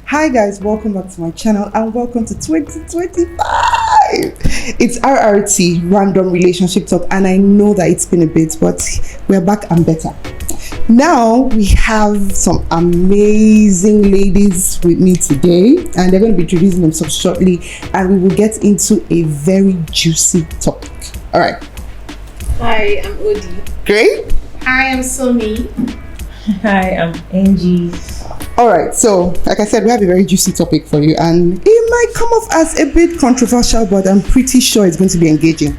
Hi guys, welcome back to my channel and welcome to 2025. It's RRT, Random Relationship Talk, and I know that it's been a bit, but we're back and better. Now we have some amazing ladies with me today, and they're going to be introducing themselves shortly, and we will get into a very juicy topic. All right. Hi, I'm Odi. Great. Hi, I'm Somi. Hi, I'm Angie. All right, so like I said, we have a very juicy topic for you, and it might come off as a bit controversial, but I'm pretty sure it's going to be engaging.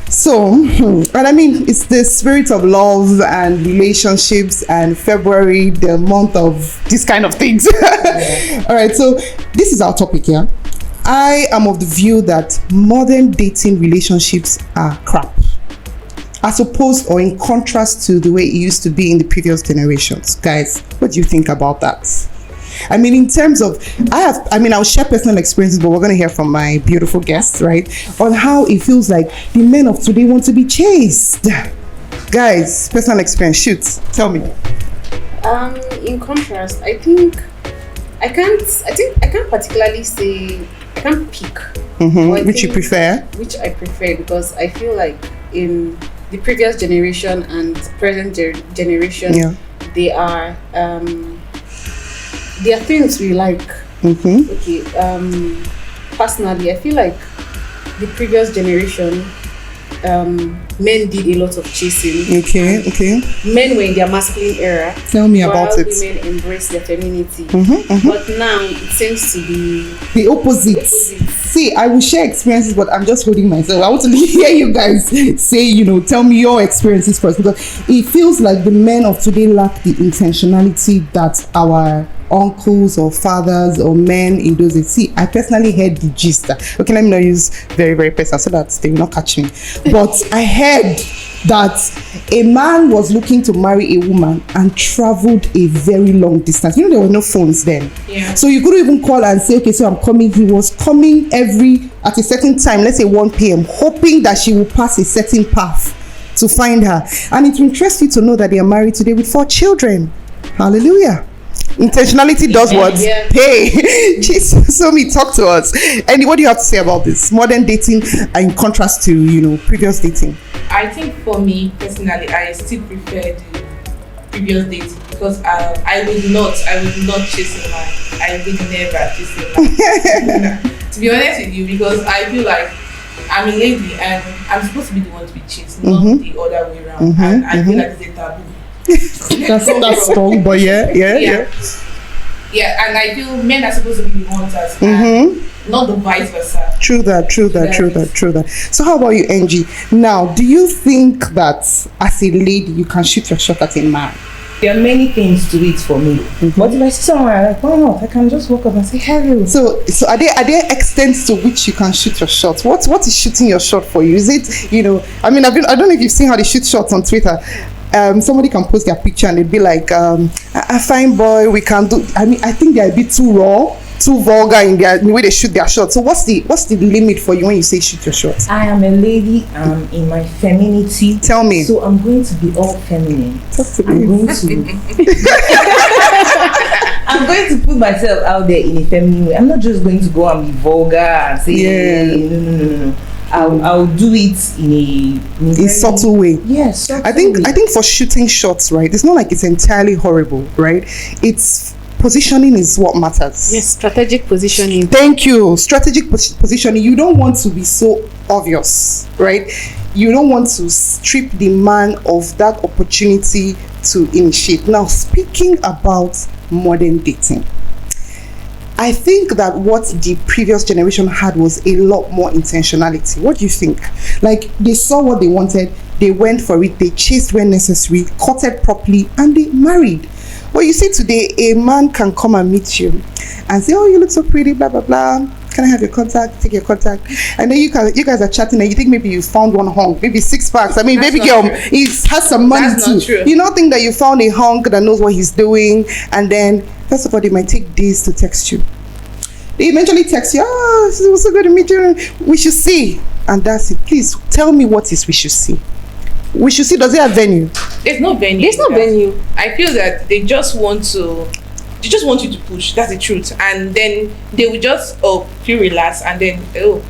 So, and I mean, it's the spirit of love and relationships, and February, the month of these kind of things. Yeah. All right, so this is our topic here. I am of the view that modern dating relationships are crap, as opposed or in contrast to the way it used to be in the previous generations. Guys, what do you think about that? I mean, in terms of, I'll share personal experiences, but we're going to hear from my beautiful guests, right? On how it feels like the men of today want to be chased. Guys, personal experience, shoot, tell me. In contrast, I can't particularly say, I can't pick. Which you prefer? Which I prefer, because I feel like in the previous generation and present generation, there are things we like. Okay. Personally, I feel like the previous generation, men did a lot of chasing. Okay. Men were in their masculine era. Tell me about it. Women embrace their femininity. But now it seems to be the opposite. See, I will share experiences, but I'm just holding myself. I want to hear you guys say, tell me your experiences first, because it feels like the men of today lack the intentionality that our uncles or fathers or men in those days. See, I personally heard the gist. Okay, let me not use very, very personal so that they will not catch me. But I heard that a man was looking to marry a woman and traveled a very long distance. There were no phones then. Yeah. So you couldn't even call and say, okay, so I'm coming. He was coming at a certain time, let's say 1 p.m., hoping that she will pass a certain path to find her. And it interests you to know that they are married today with 4 children. Hallelujah. Intentionality does what? Yeah. Hey, Jesus, so talk to us. And what do you have to say about this modern dating in contrast to previous dating? I think for me personally, I still prefer the previous dating, because I would not chase a man. I would never chase a man. To be honest with you, because I feel like I'm a lady and I'm supposed to be the one to be chased, not the other way around. And I feel like it's a taboo. that's strong, but yeah, and I feel men are supposed to be the hunters, and not the vice versa. True that. So how about you, Angie? Now, do you think that as a lady you can shoot your shot at a man? There are many things to it for me, but if I see someone I'm like, wow, I can just walk up and say hello. So are there extents to which you can shoot your shot? What is shooting your shot for you? Is it I don't know if you've seen how they shoot shots on Twitter. Somebody can post their picture and they'd be like, a fine boy, we can do. I think they're a bit too raw, too vulgar in the way they shoot their shots. So what's the limit for you when you say shoot your shots? I am a lady. I'm in my femininity. Tell me. So I'm going to be all feminine. I'm going to put myself out there in a feminine way. I'm not just going to go and be vulgar and say, no. I'll do it in a subtle way. Yes. I think for shooting shots, right, it's not like it's entirely horrible, right? It's positioning is what matters. Yes, strategic positioning. Thank you. Strategic positioning. You don't want to be so obvious, right? You don't want to strip the man of that opportunity to initiate. Now, speaking about modern dating, I think that what the previous generation had was a lot more intentionality. What do you think? Like, they saw what they wanted, they went for it, they chased when necessary, courted properly, and they married. Well, you see today, a man can come and meet you and say, oh, you look so pretty, blah, blah, blah. Can I have your contact? Take your contact. And then you guys are chatting and you think maybe you found one hunk, maybe 6 packs. I mean, That's baby girl, he has some money That's too. not true. You don't think that you found a hunk that knows what he's doing, and then first of all, they might take days to text you. They eventually text you, it was so good to meet you. We should see. And that's it. Please tell me what is we should see. We should see, does it have venue? There's no venue. There's no venue. I feel that they just want to they just want you to push. That's the truth. And then they will just feel relaxed, and then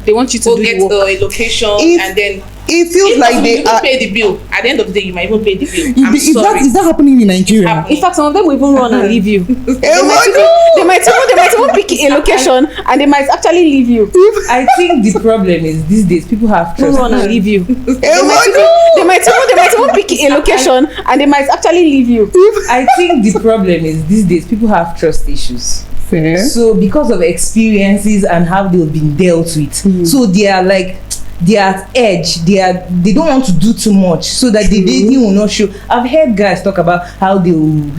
they want you to go do get the work. a location, and then it feels like they are pay the bill. At the end of the day, you might even pay the bill. Is that happening in Nigeria? In fact, some of them will even run and leave you. They might even pick a location and they might actually leave you. I think the problem is these days people have trust. Run and leave you. They might even pick a location and they might actually leave you. I think the problem is these days people have trust issues. Fair. So because of experiences and how they've been dealt with, so they are like, they are at edge. They don't want to do too much so that the lady will not show. I've heard guys talk about how they will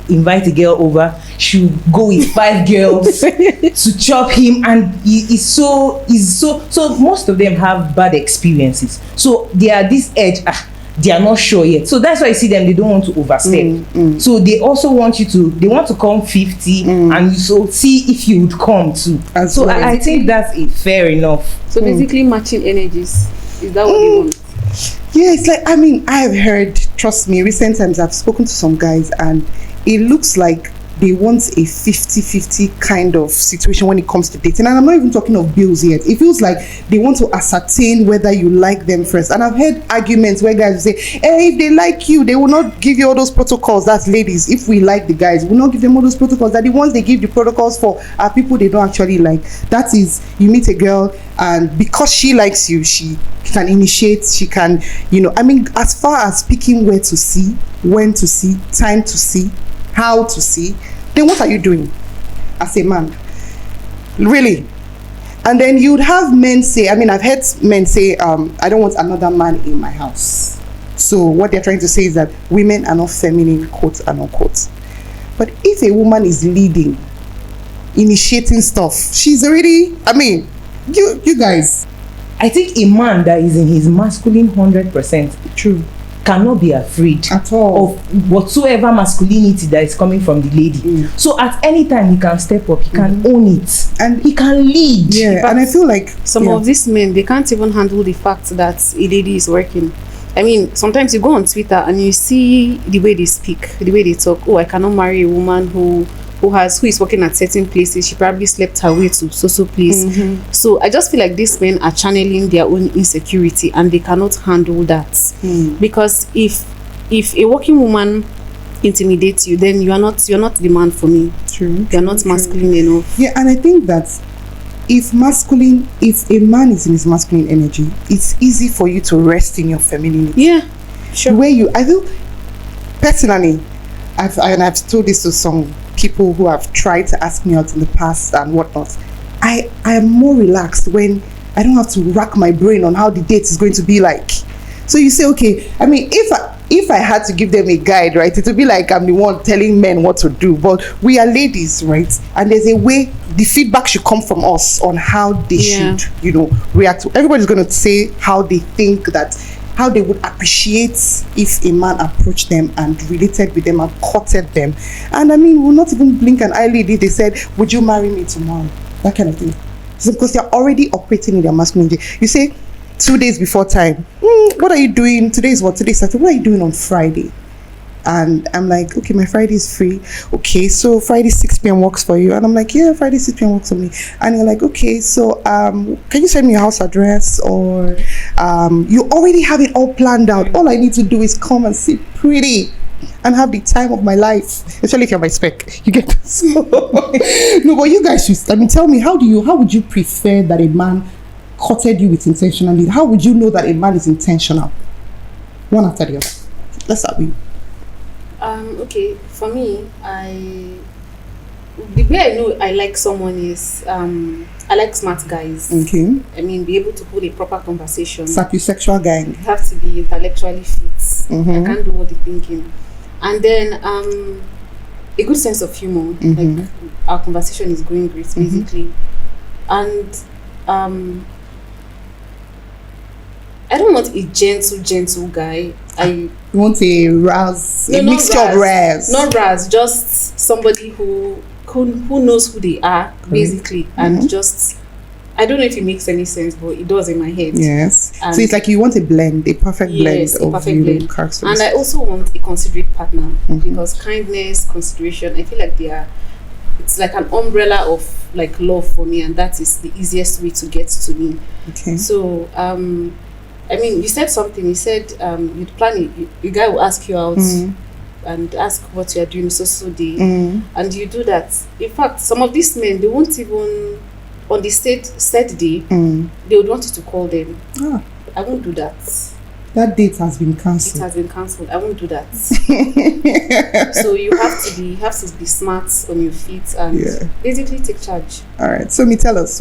invite a girl over, she'll go with 5 girls to chop him, and so most of them have bad experiences, so they are this edge. They are not sure yet, so that's why you see them, they don't want to overstep. So they also want they want to come 50 and you so see if you would come too. So I think that's it, fair enough. So basically matching energies, is that what you want? Yeah, it's like, I mean, I've heard, trust me, recent times I've spoken to some guys and it looks like they want a 50-50 kind of situation when it comes to dating. And I'm not even talking of bills yet. It feels like they want to ascertain whether you like them first. And I've heard arguments where guys say, hey, if they like you, they will not give you all those protocols. That's ladies. If we like the guys, we'll not give them all those protocols. That the ones they give the protocols for are people they don't actually like. That is, you meet a girl and because she likes you, she can initiate, she can, I mean, as far as picking where to see, when to see, time to see, how to see, then what are you doing as a man? Really? And then you'd have men say, I mean, I've heard men say, I don't want another man in my house. So what they're trying to say is that women are not feminine, quote and unquote. But if a woman is leading, initiating stuff, she's already, I mean, you guys. I think a man that is in his masculine 100%, true, cannot be afraid at all of whatsoever masculinity that is coming from the lady. So at any time he can step up, he can own it, and he can lead. Yeah, and I feel like some of these men, they can't even handle the fact that a lady is working. I mean, sometimes you go on Twitter and you see the way they speak, the way they talk. Oh, I cannot marry a woman who is working at certain places. She probably slept her way to so place. So I just feel like these men are channeling their own insecurity and they cannot handle that. Because if a working woman intimidates you, then you're not the man for me. True. You're not masculine enough. Yeah, and I think that if a man is in his masculine energy, it's easy for you to rest in your femininity. Yeah, sure. I feel personally, I've told this to some people who have tried to ask me out in the past and whatnot. I am more relaxed when I don't have to rack my brain on how the date is going to be like. So you say, okay, I mean, if I had to give them a guide, right, it would be like I'm the one telling men what to do. But we are ladies, right? And there's a way the feedback should come from us on how they should, react. Everybody's going to say how they think how they would appreciate if a man approached them and related with them and courted them. And I mean, we'll not even blink an eyelid if they said, would you marry me tomorrow? That kind of thing. So because they're already operating in their masculinity. You say 2 days before time, what are you doing? Today is what? Today's Saturday. What are you doing on Friday? And I'm like, okay, my Friday is free. Okay, so Friday 6 p.m. works for you. And I'm like, yeah, Friday 6 p.m. works for me. And you're like, okay, so can you send me your house address? Or you already have it all planned out. All I need to do is come and sit pretty and have the time of my life. Especially if you're my spec. You get this? No, but you guys should, tell me, how would you prefer that a man courted you with intentionally? How would you know that a man is intentional? One after the other. Let's start with you. Okay, for me, the way I know I like someone is I like smart guys. Okay. I mean, be able to hold a proper conversation. Sapiosexual gang. You have to be intellectually fit. I can't do all the thinking. And then a good sense of humor. Like our conversation is going great, basically. And I don't want a gentle guy. I want a mixture of Raz. Not Raz, just somebody who knows who they are, basically, and just, I don't know if it makes any sense, but it does in my head. Yes. And so it's like you want a blend, a perfect blend of characters. And I also want a considerate partner, because kindness, consideration, I feel like they are it's like an umbrella of like love for me, and that is the easiest way to get to me. Okay. So I mean, you said something. You said you'd plan it. The guy will ask you out and ask what you are doing so day, and you do that. In fact, some of these men, they won't even on the set day. They would want you to call them. I won't do that. That date has been It cancelled. has been cancelled. I won't do that. So you have to be smart on your feet and basically take charge. All right. So, tell us,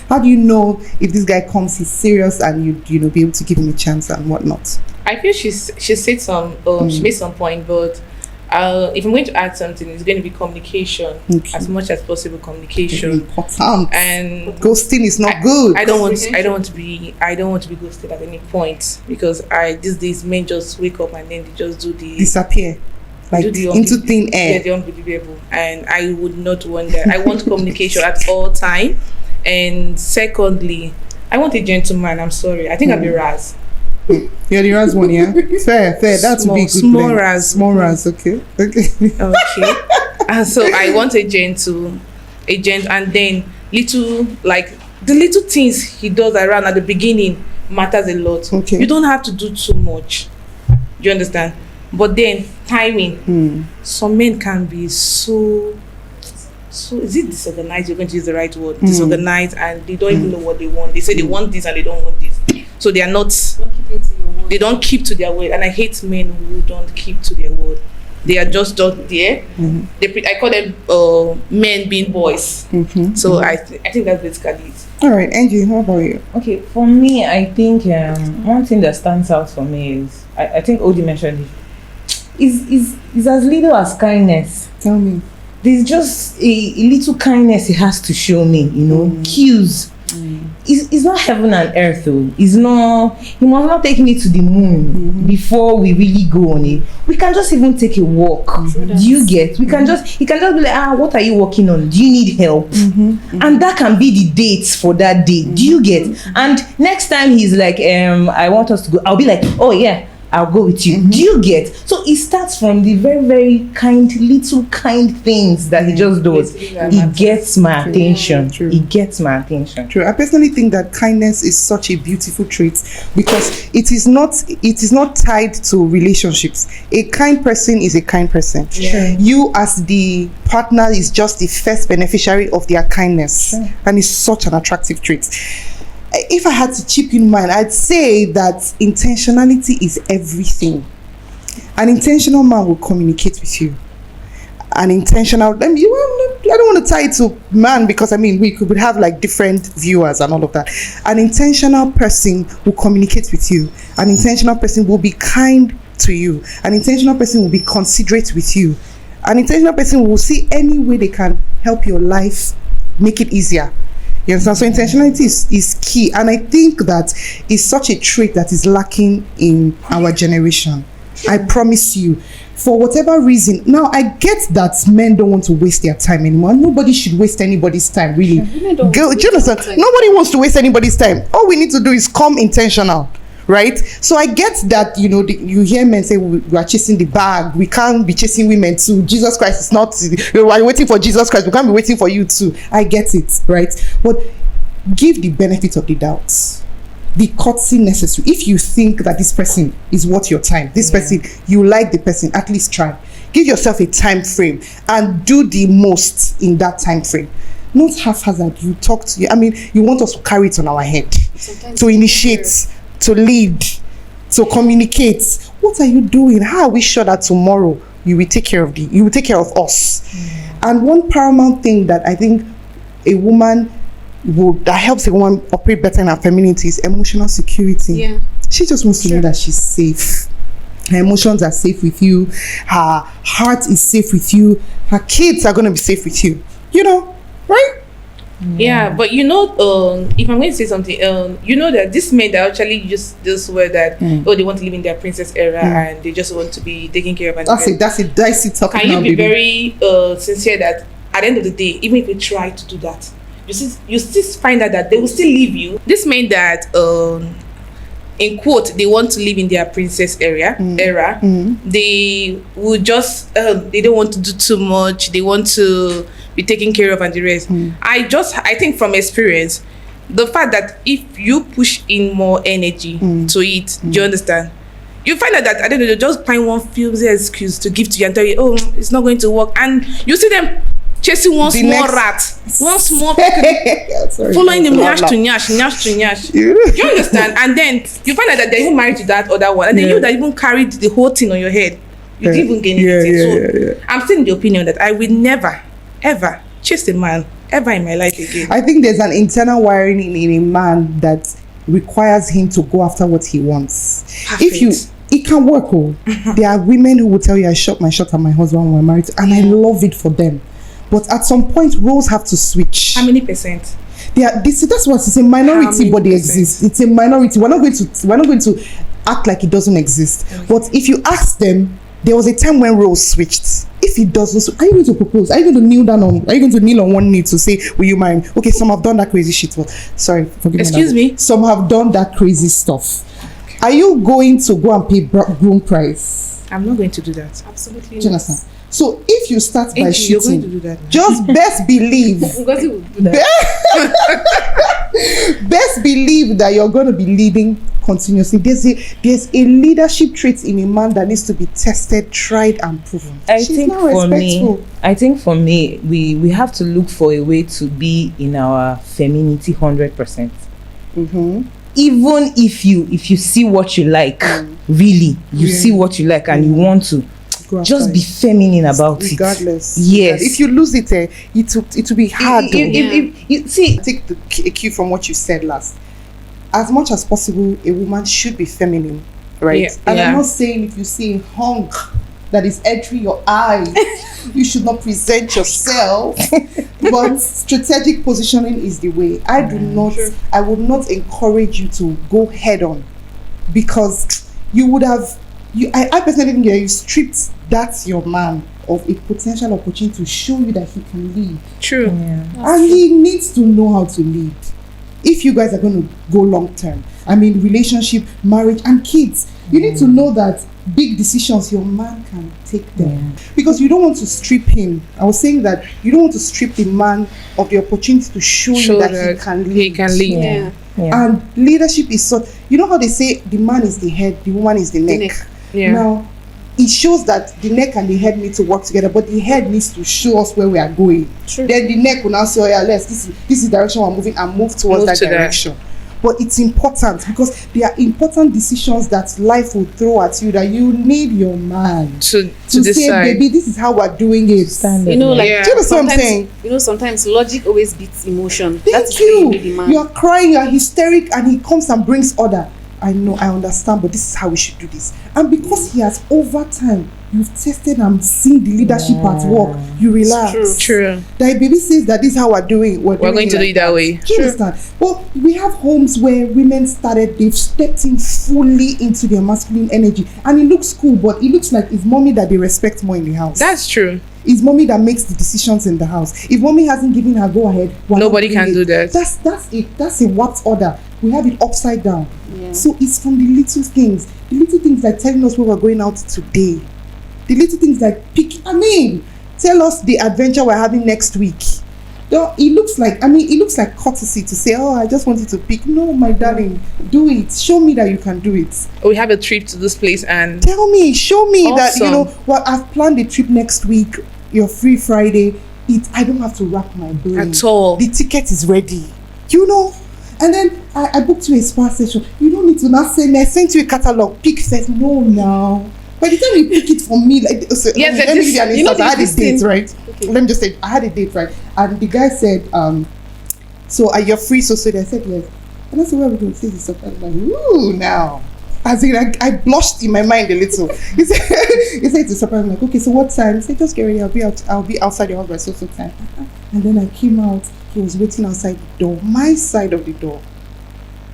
how do you know if this guy comes, he's serious, and you know, be able to give him a chance and whatnot? I feel she said some she made some point, but if I'm going to add something, it's going to be communication. As much as possible, communication. Important. And ghosting is not good. I don't want to be ghosted at any point, because these days men just wake up and then they just disappear, like into thin air. Yeah, the unbelievable, and I would not want that. I want communication at all time. And secondly, I want a gentleman. I'm sorry, I think I'll be Raz. You're the Raz one, yeah. Fair. That would be good. Small Raz. Okay. And so I want a gent, and then the little things he does around at the beginning matters a lot. Okay. You don't have to do too much. You understand? But then timing. Some men can be so is it disorganized? You're going to use the right word. Disorganized, and they don't even know what they want. They say they want this and they don't want this. So they are not. They don't keep to their word, and I hate men who don't keep to their word. They are just there. I call them men being boys. So I think that's basically it. All right, Angie, how about you? Okay, for me, I think one thing that stands out for me is I think Odi mentioned it. Is as little as kindness. Tell me. There's just a little kindness he has to show me, you know, cues. It's not heaven and earth though. He must not take me to the moon before we really go on it. We can just even take a walk. Do you get? He can just be like, what are you working on? Do you need help? And that can be the dates for that day. Do you get? And next time he's like, I want us to go, I'll be like, oh yeah, I'll go with you. Do you get? So it starts from the very, very little kind things that he just does. It gets my attention. It gets my attention. True. I personally think that kindness is such a beautiful trait, because it is not tied to relationships. A kind person is a kind person. You as the partner is just the first beneficiary of their kindness, and it's such an attractive trait. If I had to chip in mine, I'd say that intentionality is everything. An intentional man will communicate with you. I don't want to tie it to man, because I mean we could have like different viewers and all of that. An intentional person will communicate with you. An intentional person will be kind to you. An intentional person will be considerate with you. An intentional person will see any way they can help your life, make it easier. You understand? So intentionality is key, and I think that is such a trait that is lacking in our generation. I promise you, for whatever reason. Now I get that men don't want to waste their time anymore. Nobody should waste anybody's time, really. Do you understand? Nobody wants to waste anybody's time. All we need to do is come intentional. Right? So I get that, you know, you hear men say we are chasing the bag. We can't be chasing women too. Jesus Christ is not, we're waiting for Jesus Christ. We can't be waiting for you too. I get it, right? But give the benefit of the doubt. The courtesy necessary. If you think that this person is worth your time, this person, you like the person, at least try. Give yourself a time frame and do the most in that time frame. Not haphazard. You talk to you. I mean, you want us to carry it on our head, to initiate, to lead, to communicate. What are you doing? How are we sure that tomorrow you will take care of us? And one paramount thing that I think that helps a woman operate better in her femininity is emotional security. She just wants to know that she's safe. Her emotions are safe with you. Her heart is safe with you. Her kids are going to be safe with you. You know, right? Yeah, but you know, if I'm going to say something, you know that this men that actually use this word that they want to live in their princess era and they just want to be taken care of. That's it. Dicey talking. Can you be very sincere that at the end of the day, even if you try to do that, you still find out that they will still leave you. This men that in quote they want to live in their princess era, they will just they don't want to do too much. They want to be taken care of and the rest. I think from experience, the fact that if you push in more energy to it, do you understand? You find out that, I don't know, you just find one flimsy excuse to give to you and tell you, oh, it's not going to work. And you see them chasing one small rat, one small following him nyash to nyash. Do you understand? And then you find out that they're even married to that other one. And then you that even carried the whole thing on your head. You didn't even gain anything. So I'm still in the opinion that I will never, ever chase a man ever in my life again. I think there's an internal wiring in a man that requires him to go after what he wants. Perfect. It can work. There are women who will tell you, I shot my shot at my husband when we're married, and I love it for them. But at some point, roles have to switch. How many percent? That's what it's a minority, but they exist. It's a minority. We're not going to act like it doesn't exist. But if you ask them, there was a time when roles switched. If it doesn't, are you going to propose? Are you going to kneel down on? Are you going to kneel on one knee to say, "Will you marry me?" Okay, some have done that crazy shit. Well, sorry, forgive me. Excuse me. Some have done that crazy stuff. Are you going to go and pay groom price? I'm not going to do that. Absolutely. Do you understand? So if you start by You're going to shooting, do that now. just best believe. Because you would do that. Best believe that you're going to be leading continuously. There's a leadership trait in a man that needs to be tested, tried, and proven. I think for me, we have to look for a way to be in our femininity 100%. Even if you see what you like, really, you see what you like and you want to, just be feminine about regardless. it. Yes. If you lose it, it will be hard. See, take a cue from what you said last. As much as possible, a woman should be feminine, right? Yeah. And I'm not saying if you see a hunk that is entering your eye, you should not present yourself. But strategic positioning is the way. I would not encourage you to go head on, because you would have. I personally think you stripped that your man of a potential opportunity to show you that he can lead. True. And he needs to know how to lead. If you guys are going to go long term, I mean, relationship, marriage, and kids, you need to know that big decisions, your man can take them. Because you don't want to strip him. I was saying that you don't want to strip the man of the opportunity to show you that he can lead. He can lead. And leadership is so, you know how they say the man is the head, the woman is the neck. Now, it shows that the neck and the head need to work together, but the head needs to show us where we are going. Then the neck will now say, oh yeah, this is the direction we're moving, and move towards that direction. But it's important because there are important decisions that life will throw at you that you need your man to decide. Say, baby, this is how we're doing it. You know, like, do you know what I'm saying? You know, sometimes logic always beats emotion. Thank you. You are crying, you are hysteric, and he comes and brings order. I know, I understand, but this is how we should do this. And because he has, over time, you've tested and seen the leadership at work, you relax. True. That baby says that this is how we're doing it. We're going to do it that way. Do you understand? Well, we have homes where women they've stepped in fully into their masculine energy. And it looks cool, but it looks like it's mommy that they respect more in the house. That's true. It's mommy that makes the decisions in the house. If mommy hasn't given her go ahead, nobody can do that. That's it. That's a warped order. We have it upside down. So it's from the little things. The little things like telling us where we're going out today. The little things like tell us the adventure we're having next week. It looks like courtesy to say, oh, I just wanted to pick. No, my darling, do it. Show me that you can do it. We have a trip to this place and show me that, I've planned a trip next week. You're free Friday. I don't have to wrap my brain at all. The ticket is ready. And then I booked you a spa session. You don't need to now say, I sent you a catalog. Pick first. No, now. By the time you pick it from me, let me give you an instance. I had a date, right? Okay. Let me just say, I had a date, right? And the guy said, so are you free? So I said, yes. And I said, where are we going to say this? I'm like, ooh, now. As in, I blushed in my mind a little. He said to surprise me, like, okay, so what time? He said, just get ready. I'll be outside your house by so time. And then I came out. He was waiting outside the door, my side of the door.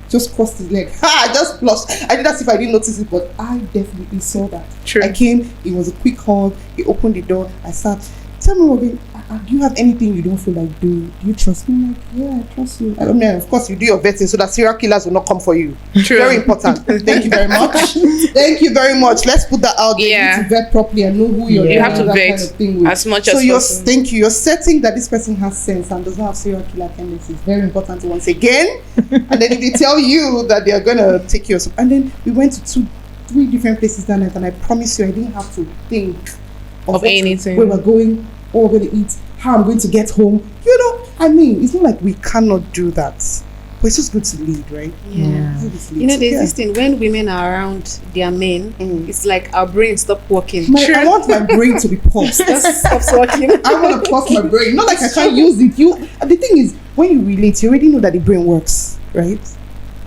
Just crossed his leg. I just blushed. I did as if I didn't notice it, but I definitely saw that. True. I came. It was a quick hug. He opened the door. I sat. Tell me what. do you have anything you don't feel like do you trust me? I'm like, yeah, I trust you. I mean, of course, you do your vetting so that serial killers will not come for you. True. Very important. Thank you very much. Thank you very much. Let's put that out there. Yeah. You need to vet properly and know who you're You have to doing that vet kind of thing with. as much So as you're possible. thank you. You're setting that this person has sense and does not have serial killer tendencies. Very important once again. And then if they tell you that they are gonna take you, and then we went to 3 different places that night, and I promise you, I didn't have to think Of anything. where we're going, what we're going to eat, how I'm going to get home. You know, I mean, it's not like we cannot do that, but it's just good to lead, right? Yeah. It's good to lead. You know, there's Yeah. this thing when women are around their men, it's like our brain stop working. I want my brain to be paused. Just stops working. I want to pause my brain. Not like I can't use it. The thing is, when you relate, you already know that the brain works, right?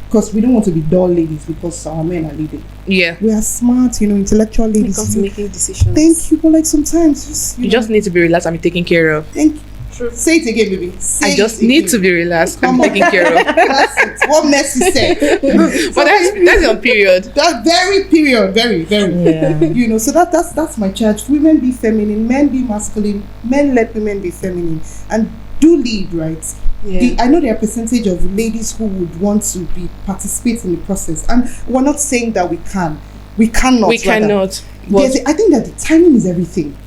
Because we don't want to be dull ladies because our men are leading. Yeah. We are smart, intellectual When it ladies. comes to making decisions. Thank you, but like sometimes just You just need to be relaxed and be taken care of. thank you. Say it again, baby. I just need to be relaxed and Come be on. taken care of. That's it. What Messi said. But that's on period. That very period, very, very. Yeah. So that's my charge. Women be feminine, men be masculine. Men let women be feminine, and do lead, right? Yeah. I know there are a percentage of ladies who would want to participate in the process, and we're not saying that we can. We cannot. We rather. cannot. But I think that the timing is everything.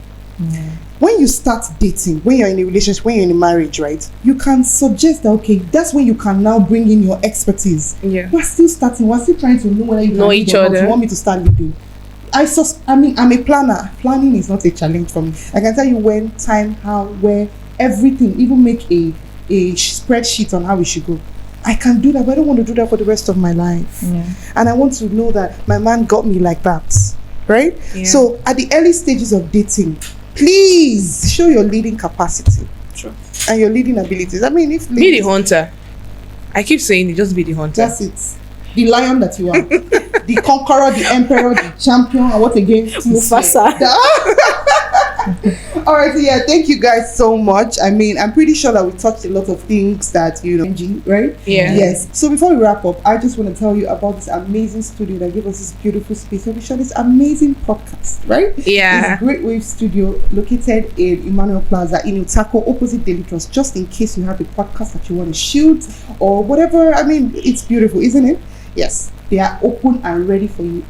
When you start dating, when you're in a relationship, when you're in a marriage, right, you can suggest that, okay, that's when you can now bring in your expertise. yeah. We're still starting. We're still trying to know whether you Know can lead each or not. other. You want me to start leading? I'm a planner. Planning is not a challenge for me. I can tell you when, time, how, where, everything. Even make a spreadsheet on how we should go. I can do that, but I don't want to do that for the rest of my life. Yeah. And I want to know that my man got me like that, right? Yeah. So at the early stages of dating, please show your leading capacity. Sure. And your leading abilities. I mean, if Be the ladies, hunter. I keep saying it, just be the hunter. that's it. The lion that you are, the conqueror, the emperor, the champion, and what again? Mufasa. All right, so yeah, thank you guys so much. I mean, I'm pretty sure that we touched a lot of things that right? Yeah. Yes. So before we wrap up, I just want to tell you about this amazing studio that gave us this beautiful space and we shot this amazing podcast, right? Yeah. It's Great Wave Studio located in Emmanuel Plaza in Utako, opposite Daily Trust. Just in case you have a podcast that you want to shoot or whatever. I mean, it's beautiful, isn't it? Yes. They are open and ready for you.